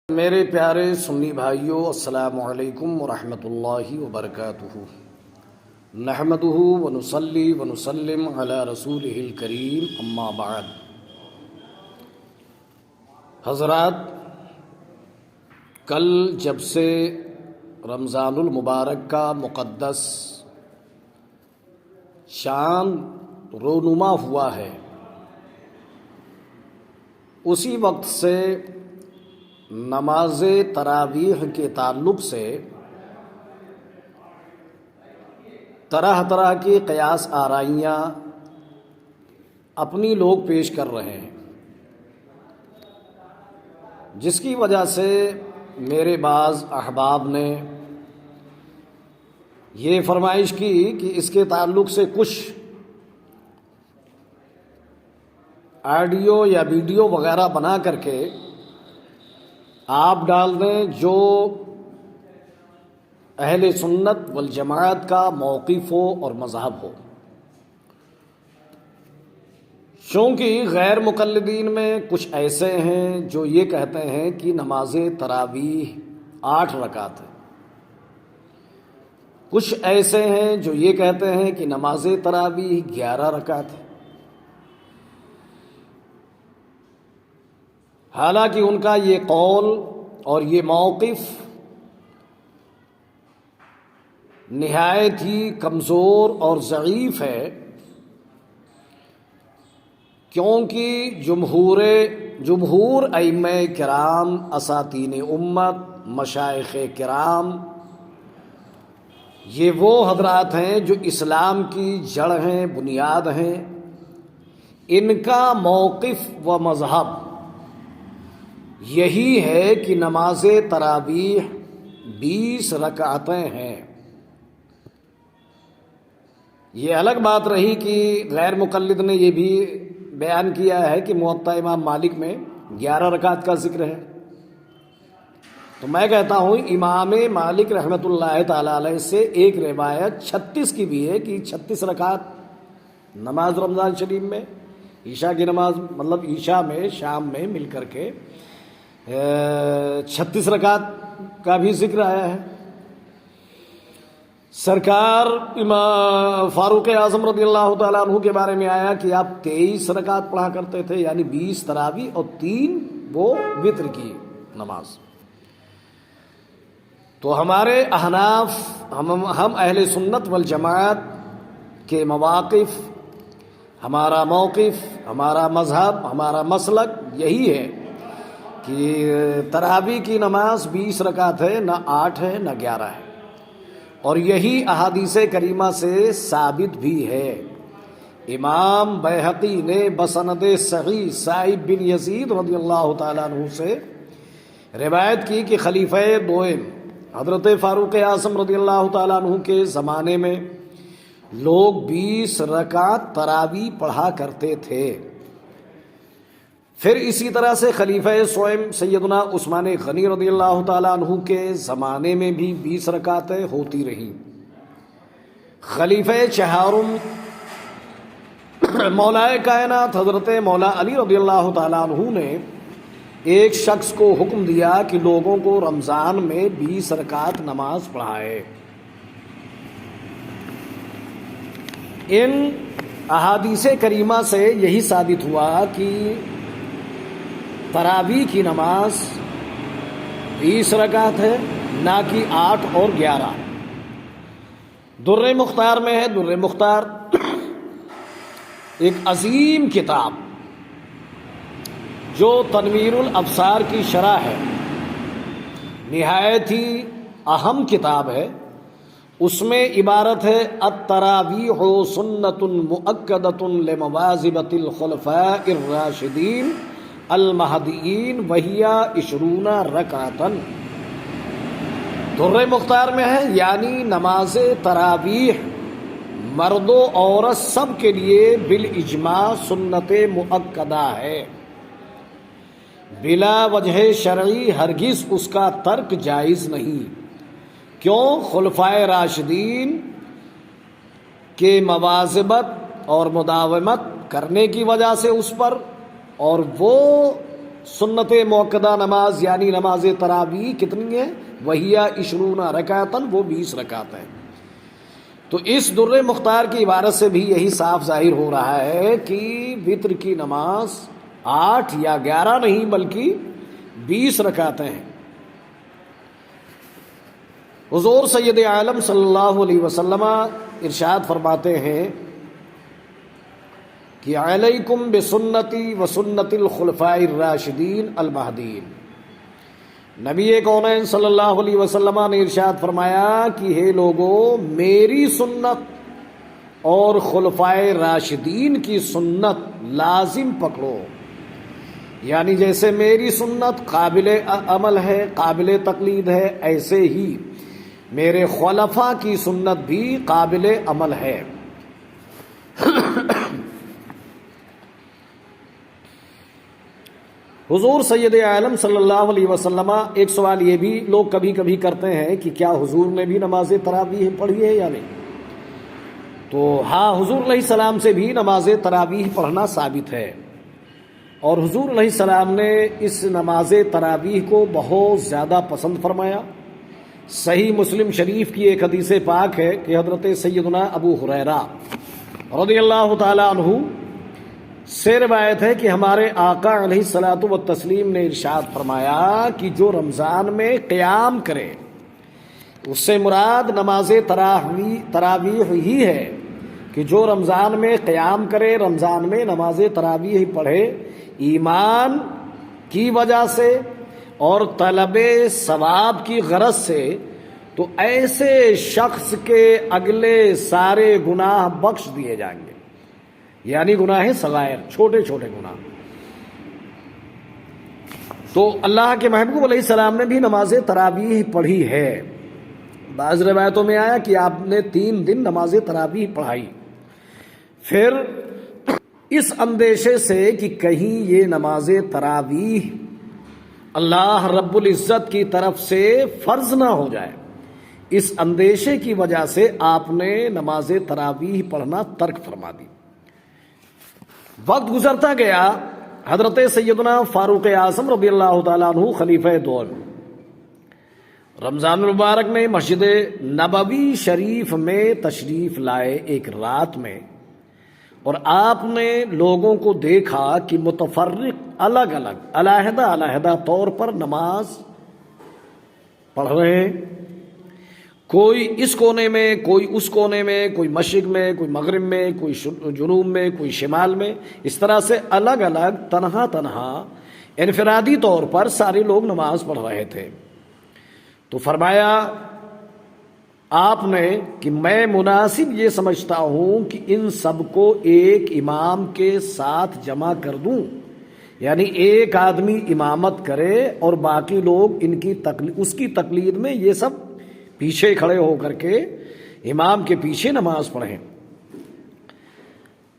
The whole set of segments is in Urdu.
میرے پیارے سنی بھائیوں، السلام علیکم ورحمۃ اللہ وبرکاتہ۔ نحمدہ ونصلی ونسلم علی رسولہ الکریم، اما بعد۔ حضرات، کل جب سے رمضان المبارک کا مقدس چاند رونما ہوا ہے، اسی وقت سے نماز تراویح کے تعلق سے طرح طرح کی قیاس آرائیاں اپنی لوگ پیش کر رہے ہیں، جس کی وجہ سے میرے بعض احباب نے یہ فرمائش کی کہ اس کے تعلق سے کچھ آڈیو یا ویڈیو وغیرہ بنا کر کے آپ ڈال دیں جو اہل سنت والجماعت کا موقف ہو اور مذہب ہو۔ چونکہ غیر مقلدین میں کچھ ایسے ہیں جو یہ کہتے ہیں کہ نماز تراویح 8 رکعت ہے، کچھ ایسے ہیں جو یہ کہتے ہیں کہ نماز تراویح 11 رکعت ہے۔ حالانکہ ان کا یہ قول اور یہ موقف نہایت ہی کمزور اور ضعیف ہے، کیونکہ جمہور ائمہ کرام، اساتین امت، مشائخ کرام، یہ وہ حضرات ہیں جو اسلام کی جڑ ہیں، بنیاد ہیں۔ ان کا موقف و مذہب یہی ہے کہ نماز تراویح 20 رکعتیں ہیں۔ یہ الگ بات رہی کہ غیر مقلد نے یہ بھی بیان کیا ہے کہ موطا امام مالک میں 11 رکعت کا ذکر ہے، تو میں کہتا ہوں امام مالک رحمۃ اللہ تعالی علیہ سے ایک روایت 36 کی بھی ہے کہ 36 رکعت نماز رمضان شریف میں، عشاء کی نماز مطلب عشاء میں شام میں مل کر کے 36 رکعت کا بھی ذکر آیا ہے۔ سرکار امام فاروق اعظم رضی اللہ تعالیٰ عنہ کے بارے میں آیا کہ آپ 23 رکعت پڑھا کرتے تھے، یعنی 20 تراویح اور 3 وہ وتر کی نماز۔ تو ہمارے احناف، ہم اہل سنت والجماعت کے مواقف، ہمارا موقف، ہمارا مذہب، ہمارا مسلک یہی ہے کہ تراویح کی نماز 20 رکعت ہے، نہ 8 ہے نہ 11 ہے، اور یہی احادیث کریمہ سے ثابت بھی ہے۔ امام بیہقی نے بسند صحیح سعید بن یزید رضی اللہ تعالیٰ عنہ سے روایت کی کہ خلیفہ دوئم حضرت فاروق اعظم رضی اللہ تعالیٰ عنہ کے زمانے میں لوگ 20 رکعت تراویح پڑھا کرتے تھے۔ پھر اسی طرح سے خلیفہ سوئم سیدنا عثمان غنی رضی اللہ تعالیٰ عنہ کے زمانے میں بھی 20 رکعتیں ہوتی رہیں۔ خلیفہ چہارم مولا کائنات حضرت مولا علی رضی اللہ تعالیٰ عنہ نے ایک شخص کو حکم دیا کہ لوگوں کو رمضان میں 20 رکعت نماز پڑھائے۔ ان احادیث کریمہ سے یہی ثابت ہوا کہ تراویح کی نماز 20 رکعت ہے، نہ کہ 8 اور 11۔ در مختار میں ہے، در مختار ایک عظیم کتاب جو تنویر الابصار کی شرح ہے، نہایت ہی اہم کتاب ہے۔ اس میں عبارت ہے التراویح سنۃ مؤکدۃ لمواظبۃ الخلفاء الراشدین المہدیین وہی 20 رکعتن۔ در مختار میں ہے یعنی نماز تراویح مرد و عورت سب کے لیے بالاجماع سنت مؤکدہ ہے، بلا وجہ شرعی ہرگز اس کا ترک جائز نہیں۔ کیوں؟ خلفائے راشدین کے مواظبت اور مداومت کرنے کی وجہ سے اس پر، اور وہ سنت موقدہ نماز یعنی نماز تراویح کتنی ہے؟ وہی 20 رکعتن، وہ 20 رکعت ہے۔ تو اس در مختار کی عبارت سے بھی یہی صاف ظاہر ہو رہا ہے کہ وتر کی نماز 8 یا 11 نہیں بلکہ 20 رکعتیں ہیں۔ حضور سید عالم صلی اللہ علیہ وسلم ارشاد فرماتے ہیں کہ علیکم بسنتی و سنت الخلفاء الراشدین المہدیین۔ نبی کونین صلی اللہ علیہ وسلم نے ارشاد فرمایا کہ ہے لوگو، میری سنت اور خلفائے راشدین کی سنت لازم پکڑو۔ یعنی جیسے میری سنت قابل عمل ہے، قابل تقلید ہے، ایسے ہی میرے خلفاء کی سنت بھی قابل عمل ہے۔ حضور سید عالم صلی اللہ علیہ وسلم، ایک سوال یہ بھی لوگ کبھی کبھی کرتے ہیں کہ کیا حضور نے بھی نماز تراویح پڑھی ہے یا نہیں؟ تو ہاں، حضور علیہ السلام سے بھی نماز تراویح پڑھنا ثابت ہے، اور حضور علیہ السلام نے اس نماز تراویح کو بہت زیادہ پسند فرمایا۔ صحیح مسلم شریف کی ایک حدیث پاک ہے کہ حضرت سیدنا ابو ہریرہ رضی اللہ تعالی عنہ سے روایت ہے کہ ہمارے آقا علیہ الصلوۃ والتسلیم نے ارشاد فرمایا کہ جو رمضان میں قیام کرے، اس سے مراد نماز تراویح ہی ہے، کہ جو رمضان میں قیام کرے، رمضان میں نماز تراویح پڑھے ایمان کی وجہ سے اور طلب ثواب کی غرض سے، تو ایسے شخص کے اگلے سارے گناہ بخش دیے جائیں گے، یعنی گناہ صغائر، چھوٹے چھوٹے گناہ۔ تو اللہ کے محبوب علیہ السلام نے بھی نماز تراویح پڑھی ہے۔ بعض روایتوں میں آیا کہ آپ نے 3 دن نماز تراویح پڑھائی، پھر اس اندیشے سے کہ کہیں یہ نماز تراویح اللہ رب العزت کی طرف سے فرض نہ ہو جائے، اس اندیشے کی وجہ سے آپ نے نماز تراویح پڑھنا ترک فرما دی۔ وقت گزرتا گیا، حضرت سیدنا فاروق اعظم رضی اللہ تعالیٰ عنہ خلیفہ دور رمضان المبارک میں مسجد نبوی شریف میں تشریف لائے ایک رات میں، اور آپ نے لوگوں کو دیکھا کہ متفرق الگ الگ علیحدہ طور پر نماز پڑھ رہے ہیں، کوئی اس کونے میں، کوئی اس کونے میں، کوئی مشرق میں، کوئی مغرب میں، کوئی جنوب میں، کوئی شمال میں، اس طرح سے الگ الگ تنہا انفرادی طور پر سارے لوگ نماز پڑھ رہے تھے۔ تو فرمایا آپ نے کہ میں مناسب یہ سمجھتا ہوں کہ ان سب کو ایک امام کے ساتھ جمع کر دوں، یعنی ایک آدمی امامت کرے اور باقی لوگ اس کی تقلید میں یہ سب پیچھے کھڑے ہو کر کے امام کے پیچھے نماز پڑھیں۔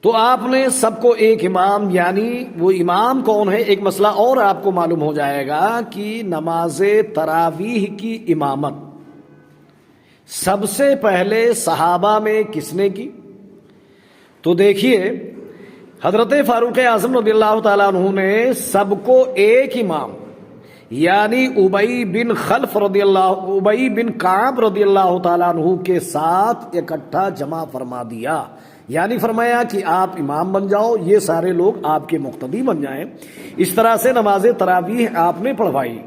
تو آپ نے سب کو ایک امام، یعنی وہ امام کون ہے، ایک مسئلہ اور آپ کو معلوم ہو جائے گا کہ نماز تراویح کی امامت سب سے پہلے صحابہ میں کس نے کی؟ تو دیکھیے، حضرت فاروق اعظم رضی اللہ تعالیٰ عنہ نے سب کو ایک امام، یعنی ابی بن کعب رضی اللہ تعالیٰ عنہ کے ساتھ اکٹھا جمع فرما دیا، یعنی فرمایا کہ آپ امام بن جاؤ، یہ سارے لوگ آپ کے مقتدی بن جائیں۔ اس طرح سے نماز تراویح آپ نے پڑھوائی،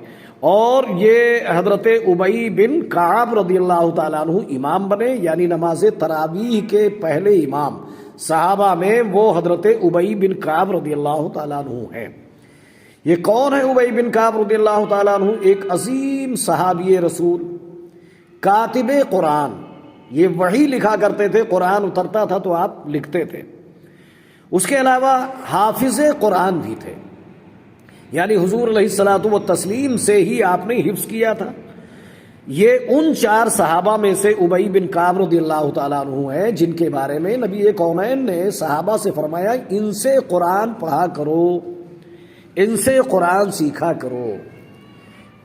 اور یہ حضرت ابی بن کعب رضی اللہ تعالیٰ عنہ امام بنے، یعنی نماز تراویح کے پہلے امام صحابہ میں وہ حضرت ابی بن کعب رضی اللہ تعالیٰ عنہ ہیں۔ یہ کون ہے ابی بن کعب رضی اللہ تعالیٰ عنہ؟ ایک عظیم صحابی رسول، کاتب قرآن، یہ وحی لکھا کرتے تھے، قرآن اترتا تھا تو آپ لکھتے تھے۔ اس کے علاوہ حافظ قرآن بھی تھے، یعنی حضور علیہ الصلوۃ والتسلیم سے ہی آپ نے حفظ کیا تھا۔ یہ ان 4 صحابہ میں سے ابی بن کعب رضی اللہ تعالیٰ عنہ ہے جن کے بارے میں نبی کونین نے صحابہ سے فرمایا ان سے قرآن پڑھا کرو، ان سے قرآن سیکھا کرو۔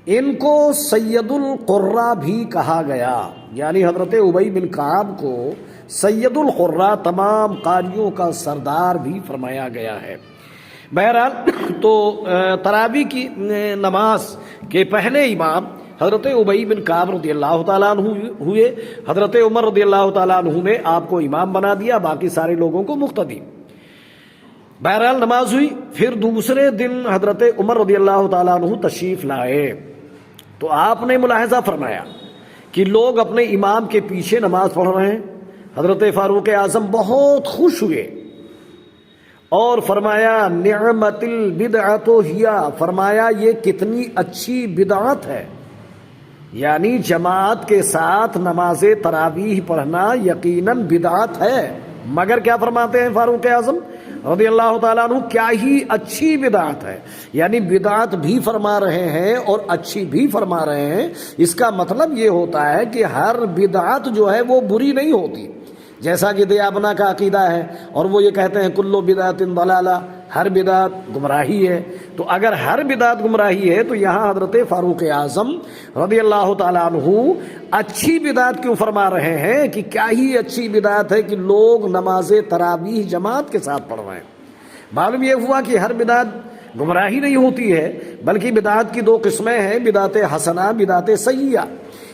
ان کو سید القراء بھی کہا گیا، یعنی حضرت ابی بن کعب کو سید القراء، تمام قاریوں کا سردار بھی فرمایا گیا ہے۔ بہرحال تو تراویح کی نماز کے پہلے امام حضرت ابی بن کعب رضی اللہ تعالیٰ عنہ ہوئے. حضرت عمر رضی اللہ تعالیٰ عنہ نے آپ کو امام بنا دیا، باقی سارے لوگوں کو مقتدی. بہرحال نماز ہوئی. پھر دوسرے دن حضرت عمر رضی اللہ تعالیٰ عنہ تشریف لائے تو آپ نے ملاحظہ فرمایا کہ لوگ اپنے امام کے پیچھے نماز پڑھ رہے ہیں. حضرت فاروق اعظم بہت خوش ہوئے اور فرمایا نعمت البدعۃ ہی، فرمایا یہ کتنی اچھی بدعت ہے. یعنی جماعت کے ساتھ نماز تراویح پڑھنا یقیناً بدعت ہے. مگر کیا فرماتے ہیں فاروق اعظم رضی اللہ تعالیٰ عنہ، کیا ہی اچھی بدعت ہے. یعنی بدعت بھی فرما رہے ہیں اور اچھی بھی فرما رہے ہیں. اس کا مطلب یہ ہوتا ہے کہ ہر بدعت جو ہے وہ بری نہیں ہوتی، جیسا کہ دیابنا کا عقیدہ ہے، اور وہ یہ کہتے ہیں کلو بدعت ضلالہ، ہر بدعت گمراہی ہے. تو اگر ہر بدعت گمراہی ہے تو یہاں حضرت فاروق اعظم رضی اللہ تعالیٰ عنہ اچھی بدعت کیوں فرما رہے ہیں کہ کیا ہی اچھی بدعت ہے کہ لوگ نماز تراویح جماعت کے ساتھ پڑھ رہے ہیں. معلوم یہ ہوا کہ ہر بدعت گمراہی نہیں ہوتی ہے، بلکہ بدعت کی دو قسمیں ہیں، بدعت حسنہ، بدعت سیئہ.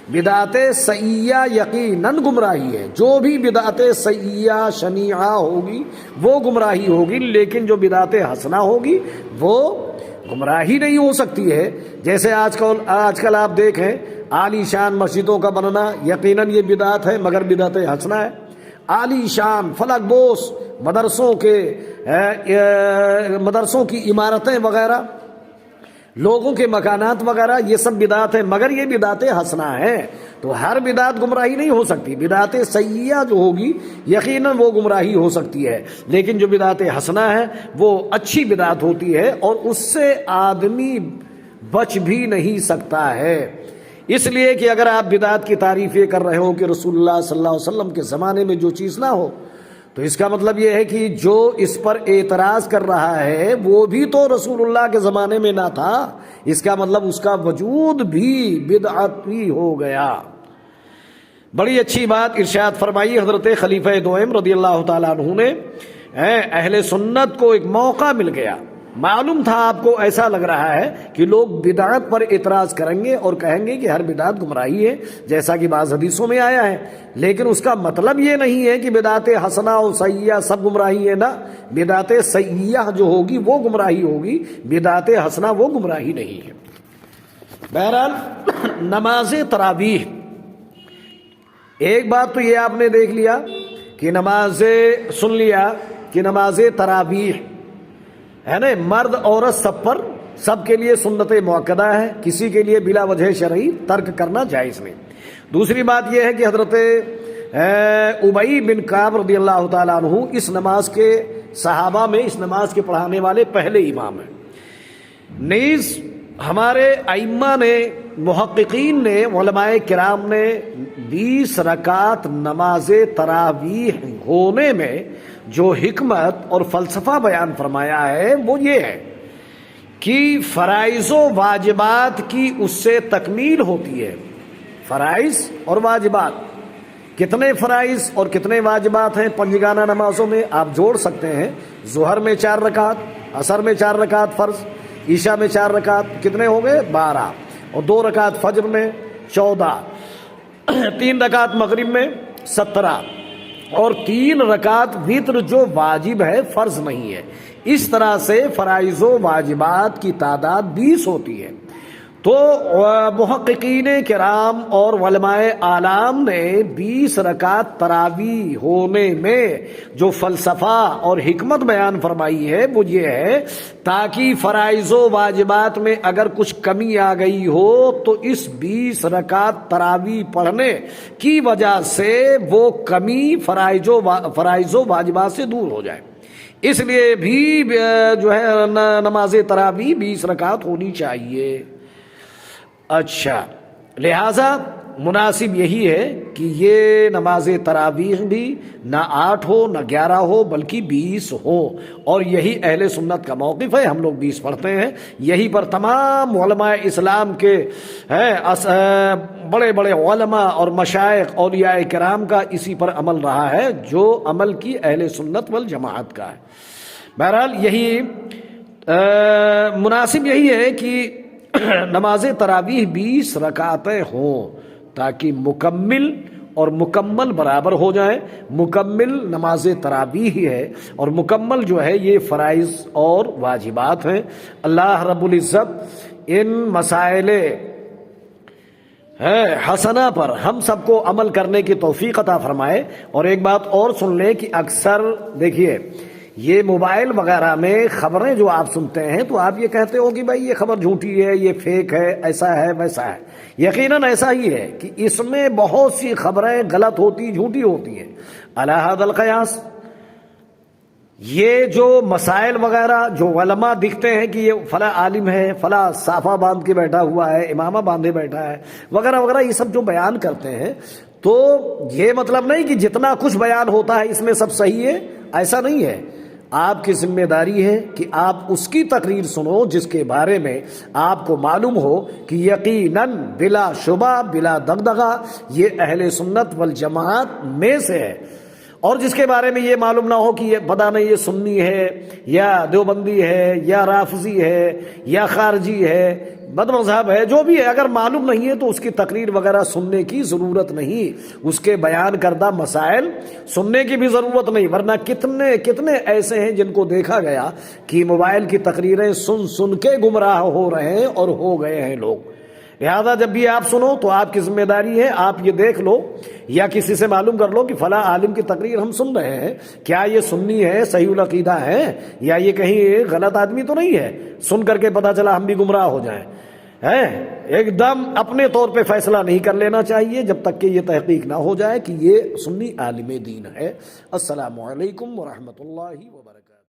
بدعت سیئہ یقیناً گمراہی ہے. جو بھی بدعت سیئہ شنیعہ ہوگی وہ گمراہی ہوگی، لیکن جو بدعت حسنہ ہوگی وہ گمراہی نہیں ہو سکتی ہے. جیسے آج کل آپ دیکھیں عالی شان مسجدوں کا بننا، یقیناً یہ بدعت ہے مگر بدعت حسنہ ہے. عالی شان فلک بوس مدرسوں کی عمارتیں وغیرہ، لوگوں کے مکانات وغیرہ، یہ سب بدعت ہے مگر یہ بدعت حسنہ ہے. تو ہر بدعت گمراہی نہیں ہو سکتی. بدعت سیئہ جو ہوگی یقیناً وہ گمراہی ہو سکتی ہے، لیکن جو بدعت حسنہ ہے وہ اچھی بدعت ہوتی ہے اور اس سے آدمی بچ بھی نہیں سکتا ہے. اس لیے کہ اگر آپ بدعت کی تعریف یہ کر رہے ہو کہ رسول اللہ صلی اللہ علیہ وسلم کے زمانے میں جو چیز نہ ہو، تو اس کا مطلب یہ ہے کہ جو اس پر اعتراض کر رہا ہے وہ بھی تو رسول اللہ کے زمانے میں نہ تھا. اس کا مطلب اس کا وجود بھی بدعت ہی ہو گیا. بڑی اچھی بات ارشاد فرمائی حضرت خلیفہ دوئم رضی اللہ تعالیٰ عنہ نے. اہل سنت کو ایک موقع مل گیا. معلوم تھا آپ کو، ایسا لگ رہا ہے کہ لوگ بدعت پر اعتراض کریں گے اور کہیں گے کہ ہر بدعت گمراہی ہے، جیسا کہ بعض حدیثوں میں آیا ہے. لیکن اس کا مطلب یہ نہیں ہے کہ بدعت حسنہ اور سیئہ سب گمراہی ہے. نہ، بدعت سیئہ جو ہوگی وہ گمراہی ہوگی، بدعت حسنہ وہ گمراہی نہیں ہے. بہرحال نماز تراویح، ایک بات تو یہ آپ نے دیکھ لیا کہ سن لیا کہ نماز تراویح ہے نا، مرد عورت سب کے لیے سنت مؤکدہ ہے، کسی کے لیے بلا وجہ شرعی ترک کرنا جائز نہیں. دوسری بات یہ ہے کہ حضرت ابی بن کعب رضی اللہ تعالیٰ عنہ اس نماز کے صحابہ میں اس نماز کے پڑھانے والے پہلے امام ہیں. نیز ہمارے ائمہ نے، محققین نے، علماء کرام نے 20 رکعت نماز تراویح ہونے میں جو حکمت اور فلسفہ بیان فرمایا ہے وہ یہ ہے کہ فرائض و واجبات کی اس سے تکمیل ہوتی ہے. فرائض اور واجبات، کتنے فرائض اور کتنے واجبات ہیں پنجگانہ نمازوں میں آپ جوڑ سکتے ہیں. ظہر میں 4 رکعت، عصر میں 4 رکعت فرض، عشاء میں 4 رکعت، کتنے ہو گئے 12، اور 2 رکعت فجر میں 14، 3 رکعت مغرب میں 17، اور 3 رکعت وتر جو واجب ہے، فرض نہیں ہے. اس طرح سے فرائض و واجبات کی تعداد 20 ہوتی ہے. تو محققین کرام اور علماء اعلام نے 20 رکعت تراویح ہونے میں جو فلسفہ اور حکمت بیان فرمائی ہے وہ یہ ہے تاکہ فرائض و واجبات میں اگر کچھ کمی آ گئی ہو تو اس 20 رکعت تراویح پڑھنے کی وجہ سے وہ کمی فرائض و واجبات سے دور ہو جائے. اس لیے بھی جو ہے نماز تراویح 20 رکعت ہونی چاہیے. اچھا، لہذا مناسب یہی ہے کہ یہ نماز تراویح بھی نہ 8 ہو نہ 11 ہو بلکہ 20 ہو، اور یہی اہل سنت کا موقف ہے. ہم لوگ 20 پڑھتے ہیں. یہی پر تمام علماء اسلام کے بڑے بڑے علماء اور مشائخ اولیاء کرام کا اسی پر عمل رہا ہے جو عمل کی اہل سنت والجماعت کا ہے. بہرحال یہی مناسب یہی ہے کہ نماز تراویح 20 رکعتیں ہوں تاکہ مکمل برابر ہو جائیں. مکمل نماز تراویح ہے اور مکمل جو ہے یہ فرائض اور واجبات ہیں. اللہ رب العزت ان مسائل حسنہ پر ہم سب کو عمل کرنے کی توفیق عطا فرمائے. اور ایک بات اور سن لیں کہ اکثر دیکھیے یہ موبائل وغیرہ میں خبریں جو آپ سنتے ہیں تو آپ یہ کہتے ہو کہ بھائی یہ خبر جھوٹی ہے، یہ فیک ہے، ایسا ہے ویسا ہے. یقیناً ایسا ہی ہے کہ اس میں بہت سی خبریں غلط ہوتی، جھوٹی ہوتی ہیں. علی ھذا القیاس یہ جو مسائل وغیرہ جو علماء دکھتے ہیں کہ یہ فلاں عالم ہے، فلاں صافہ باندھ کے بیٹھا ہوا ہے، امامہ باندھے بیٹھا ہے وغیرہ وغیرہ، یہ سب جو بیان کرتے ہیں تو یہ مطلب نہیں کہ جتنا کچھ بیان ہوتا ہے اس میں سب صحیح ہے، ایسا نہیں ہے. آپ کی ذمہ داری ہے کہ آپ اس کی تقریر سنو جس کے بارے میں آپ کو معلوم ہو کہ یقیناً بلا شبہ بلا دغدغہ یہ اہل سنت والجماعت میں سے ہے. اور جس کے بارے میں یہ معلوم نہ ہو کہ یہ پتہ نہیں یہ سنی ہے یا دیوبندی ہے یا رافضی ہے یا خارجی ہے، بد مذہب ہے، جو بھی ہے، اگر معلوم نہیں ہے تو اس کی تقریر وغیرہ سننے کی ضرورت نہیں، اس کے بیان کردہ مسائل سننے کی بھی ضرورت نہیں. ورنہ کتنے ایسے ہیں جن کو دیکھا گیا کہ موبائل کی تقریریں سن کے گمراہ ہو رہے ہیں اور ہو گئے ہیں لوگ. لہذا جب بھی آپ سنو تو آپ کی ذمہ داری ہے آپ یہ دیکھ لو یا کسی سے معلوم کر لو کہ فلاں عالم کی تقریر ہم سن رہے ہیں، کیا یہ سنی ہے، صحیح العقیدہ ہے، یا یہ کہیں غلط آدمی تو نہیں ہے. سن کر کے پتہ چلا ہم بھی گمراہ ہو جائیں. ایک دم اپنے طور پہ فیصلہ نہیں کر لینا چاہیے جب تک کہ یہ تحقیق نہ ہو جائے کہ یہ سنی عالم دین ہے. السلام علیکم ورحمۃ اللہ وبرکاتہ.